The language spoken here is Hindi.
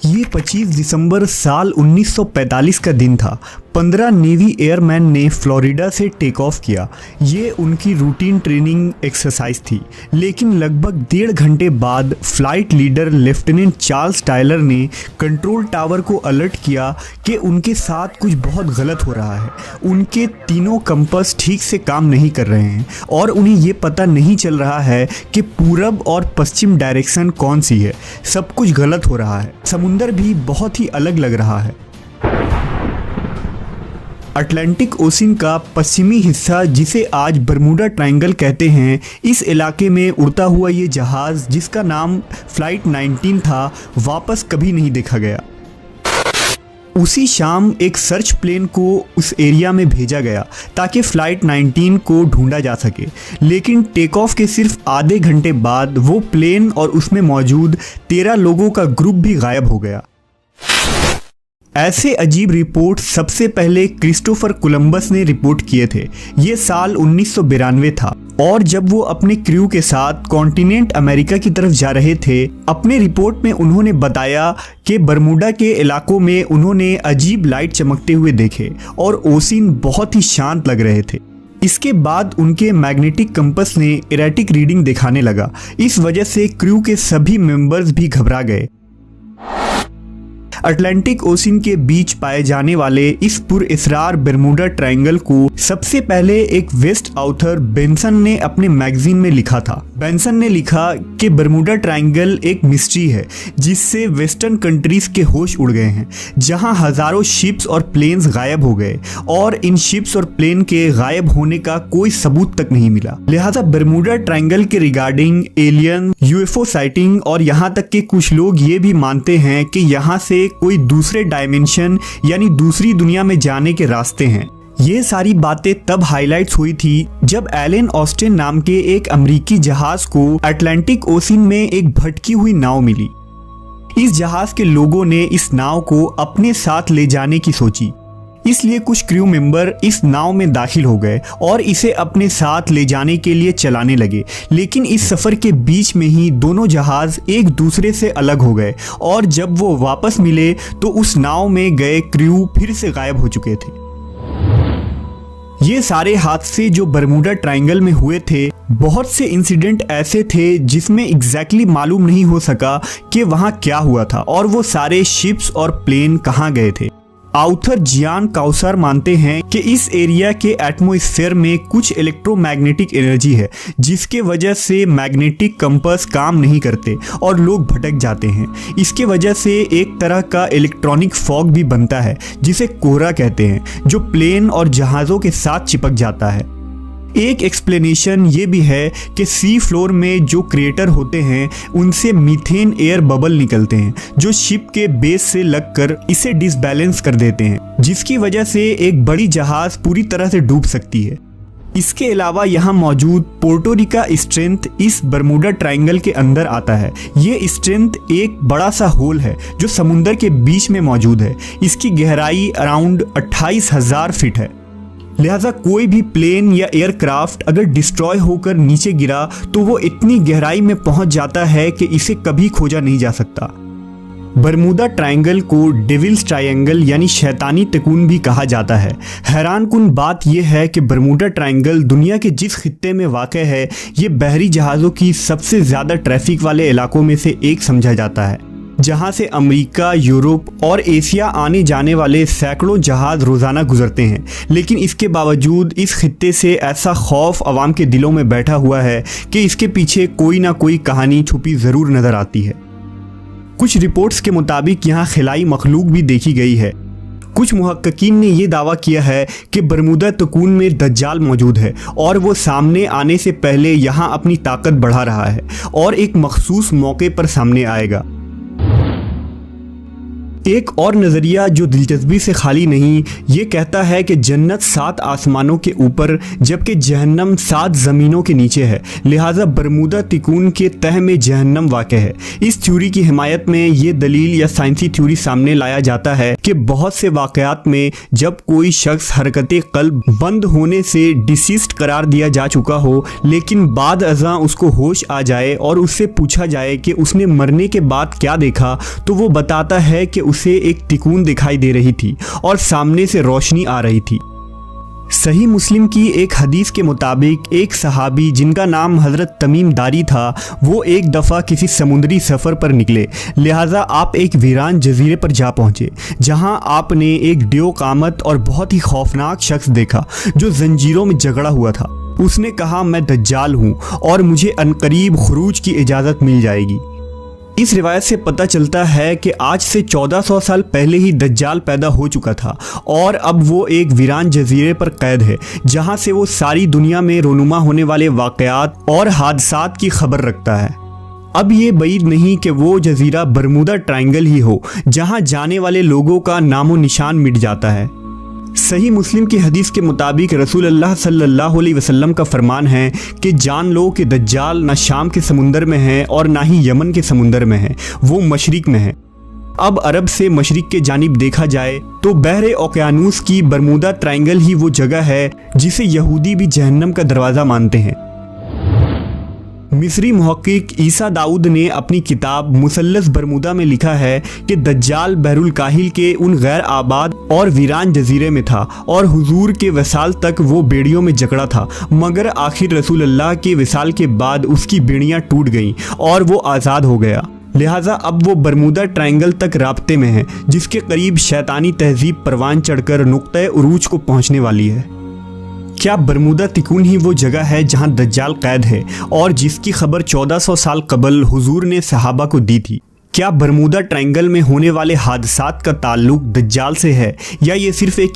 ये 25 दिसंबर साल 1945 का दिन था। 15 नेवी एयरमैन ने फ्लोरिडा से टेक ऑफ किया। ये उनकी रूटीन ट्रेनिंग एक्सरसाइज थी, लेकिन लगभग 1.5 घंटे बाद flight leader lieutenant Charles Tyler ने कंट्रोल टावर को अलर्ट किया कि उनके साथ कुछ बहुत गलत हो रहा है। उनके तीनों कंपास ठीक से काम नहीं कर रहे हैं और उन्हें ये पता नहीं चल रहा है कि पूरब और पश्चिम डायरेक्शन कौन सी है। सब कुछ गलत हो रहा है। समुंदर भी बहुत ही अलग लग रहा है। अटलांटिक ओशन का पश्चिमी हिस्सा, जिसे आज बरमूडा ट्रायंगल कहते हैं, इस इलाके में उड़ता हुआ ये जहाज़, जिसका नाम फ्लाइट 19 था, वापस कभी नहीं देखा गया। उसी शाम एक सर्च प्लेन को उस एरिया में भेजा गया ताकि फ़्लाइट 19 को ढूंढा जा सके, लेकिन टेक ऑफ के सिर्फ आधे घंटे बाद वो प्लेन और उसमें मौजूद 13 लोगों का ग्रुप भी गायब हो गया। ऐसे अजीब रिपोर्ट सबसे पहले क्रिस्टोफर कोलंबस ने रिपोर्ट किए थे। ये साल 1992 था और जब वो अपने क्रू के साथ कॉन्टिनेंट अमेरिका की तरफ जा रहे थे, अपने रिपोर्ट में उन्होंने बताया कि बरमूडा के इलाकों में उन्होंने अजीब लाइट चमकते हुए देखे और ओशन बहुत ही शांत लग रहे थे। इसके बाद उनके मैग्नेटिक कंपास ने इरेटिक रीडिंग दिखाने लगा। इस वजह से क्रू के सभी मेंबर्स भी घबरा गए। अटलांटिक ओशन के बीच पाए जाने वाले इस पुरअसरार बरमूडा ट्रायंगल को सबसे पहले एक वेस्ट ऑथर बेंसन ने अपने मैगजीन में लिखा था। बेंसन ने लिखा कि बरमूडा ट्रायंगल एक मिस्ट्री है जिससे वेस्टर्न कंट्रीज के होश उड़ गए हैं, जहां हजारों शिप्स और प्लेन्स गायब हो गए और इन शिप्स और प्लेन के गायब होने का कोई सबूत तक नहीं मिला। लिहाजा बरमूडा ट्रायंगल के रिगार्डिंग एलियन, यूएफओ साइटिंग और यहाँ तक कि कुछ लोग ये भी मानते हैं कि यहाँ से कोई दूसरे डायमेंशन यानी दूसरी दुनिया में जाने के रास्ते हैं। ये सारी बातें तब हाईलाइट्स हुई थी जब एलन ऑस्टिन नाम के एक अमेरिकी जहाज को अटलांटिक ओशन में एक भटकी हुई नाव मिली। इस जहाज के लोगों ने इस नाव को अपने साथ ले जाने की सोची, इसलिए कुछ क्रू मेंबर इस नाव में दाखिल हो गए और इसे अपने साथ ले जाने के लिए चलाने लगे। लेकिन इस सफ़र के बीच में ही दोनों जहाज़ एक दूसरे से अलग हो गए और जब वो वापस मिले तो उस नाव में गए क्रू फिर से गायब हो चुके थे। ये सारे हादसे जो बरमूडा ट्रायंगल में हुए थे, बहुत से इंसिडेंट ऐसे थे जिसमें एग्जैक्टली मालूम नहीं हो सका कि वहाँ क्या हुआ था और वो सारे शिप्स और प्लेन कहाँ गए थे। ऑथर जियान काउसर मानते हैं कि इस एरिया के एटमॉस्फेयर में कुछ इलेक्ट्रोमैग्नेटिक एनर्जी है, जिसके वजह से मैग्नेटिक कंपास काम नहीं करते और लोग भटक जाते हैं। इसके वजह से एक तरह का इलेक्ट्रॉनिक फॉग भी बनता है जिसे कोहरा कहते हैं, जो प्लेन और जहाज़ों के साथ चिपक जाता है। एक एक्सप्लेनेशन ये भी है कि सी फ्लोर में जो क्रेटर होते हैं उनसे मीथेन एयर बबल निकलते हैं जो शिप के बेस से लगकर इसे डिसबैलेंस कर देते हैं, जिसकी वजह से एक बड़ी जहाज पूरी तरह से डूब सकती है। इसके अलावा यहाँ मौजूद पोर्टो रिका स्ट्रेंथ इस बरमूडा ट्रायंगल के अंदर आता है। ये स्ट्रेंथ एक बड़ा सा होल है जो समुंदर के बीच में मौजूद है। इसकी गहराई अराउंड 28,000 फीट है। लिहाजा कोई भी प्लेन या एयरक्राफ्ट अगर डिस्ट्रॉय होकर नीचे गिरा तो वो इतनी गहराई में पहुंच जाता है कि इसे कभी खोजा नहीं जा सकता। बरमूडा ट्रायंगल को डेविल्स ट्रायंगल यानी शैतानी तकून भी कहा जाता है। हैरानकुन बात यह है कि बरमूडा ट्रायंगल दुनिया के जिस खित्ते में वाक़ है, ये बहरी जहाज़ों की सबसे ज़्यादा ट्रैफिक वाले इलाकों में से एक समझा जाता है, जहां से अमेरिका, यूरोप और एशिया आने जाने वाले सैकड़ों जहाज़ रोज़ाना गुजरते हैं। लेकिन इसके बावजूद इस खित्ते से ऐसा खौफ आवाम के दिलों में बैठा हुआ है कि इसके पीछे कोई ना कोई कहानी छुपी ज़रूर नज़र आती है। कुछ रिपोर्ट्स के मुताबिक यहाँ खिलाई मखलूक भी देखी गई है। कुछ मुहक्किकीन ने यह दावा किया है कि बरमूडा तकून में दज्जाल मौजूद है और वो सामने आने से पहले यहाँ अपनी ताकत बढ़ा रहा है और एक मखसूस मौके पर सामने आएगा। एक और नज़रिया जो दिलचस्पी से खाली नहीं, ये कहता है कि जन्नत 7 आसमानों के ऊपर जबकि जहन्नम 7 ज़मीनों के नीचे है, लिहाजा बरमूदा तिकोन के तह में जहन्नम वाक़ है। इस थ्योरी की हिमायत में ये दलील या साइंसी थ्योरी सामने लाया जाता है कि बहुत से वाक़यात में जब कोई शख्स हरकत क़ल्ब बंद होने से डिसीज्ड करार दिया जा चुका हो, लेकिन बाद अज़ां उसको होश आ जाए और उससे पूछा जाए कि उसने मरने के बाद क्या देखा, तो वो बताता है कि उसे एक तिकोन दिखाई दे रही थी और सामने से रोशनी आ रही थी। सही मुस्लिम की एक हदीस के मुताबिक एक सहाबी जिनका नाम हज़रत तमीम दारी था, वो एक दफ़ा किसी समुद्री सफ़र पर निकले, लिहाजा आप एक वीरान जजीरे पर जा पहुँचे, जहाँ आपने एक डियो कामत और बहुत ही खौफनाक शख्स देखा जो जंजीरों में जकड़ा हुआ था। उसने कहा, मैं दज्जाल हूँ और मुझे अनकरीब खुरूज की इजाज़त मिल जाएगी। इस रिवायत से पता चलता है कि आज से 1400 साल पहले ही दज्जाल पैदा हो चुका था और अब वो एक वीरान जजीरे पर कैद है, जहां से वो सारी दुनिया में रोनुमा होने वाले वाक़यात और हादसात की खबर रखता है। अब ये बईद नहीं कि वो जजीरा बरमूदा ट्रायंगल ही हो, जहां जाने वाले लोगों का नामो निशान मिट जाता है। सही मुस्लिम की हदीस के मुताबिक रसूल अल्लाह सल्लल्लाहु अलैहि वसल्लम का फरमान है कि जान लो कि दज्जाल ना शाम के समुंदर में है और ना ही यमन के समुंदर में है, वो मशरिक में है। अब अरब से मशरिक के जानिब देखा जाए तो बहरे ओकियानूस की बरमूदा ट्रायंगल ही वो जगह है जिसे यहूदी भी जहन्नम का दरवाज़ा मानते हैं। मिस्री मुहक्किक ईसा दाऊद ने अपनी किताब मुसल्लस बरमूदा में लिखा है कि दज्जाल बहरुल काहिल के उन गैर आबाद और वीरान जजीरे में था और हुजूर के वसाल तक वो बेड़ियों में जकड़ा था, मगर आखिर रसूल अल्लाह के वसाल के बाद उसकी बेड़ियां टूट गईं और वो आज़ाद हो गया। लिहाजा अब वो बरमूदा ट्रायंगल तक राब्ते में है, जिसके करीब शैतानी तहजीब परवान चढ़कर नुक्ते उरूज को पहुँचने वाली है। क्या बरमूदा तिकोन ही वो जगह है जहां दज्जाल कैद है और जिसकी खबर 1400 साल कबल हुजूर ने सहाबा को दी थी? क्या बरमूदा ट्रायंगल में होने वाले हादसात का ताल्लुक दज्जाल से है या ये सिर्फ एक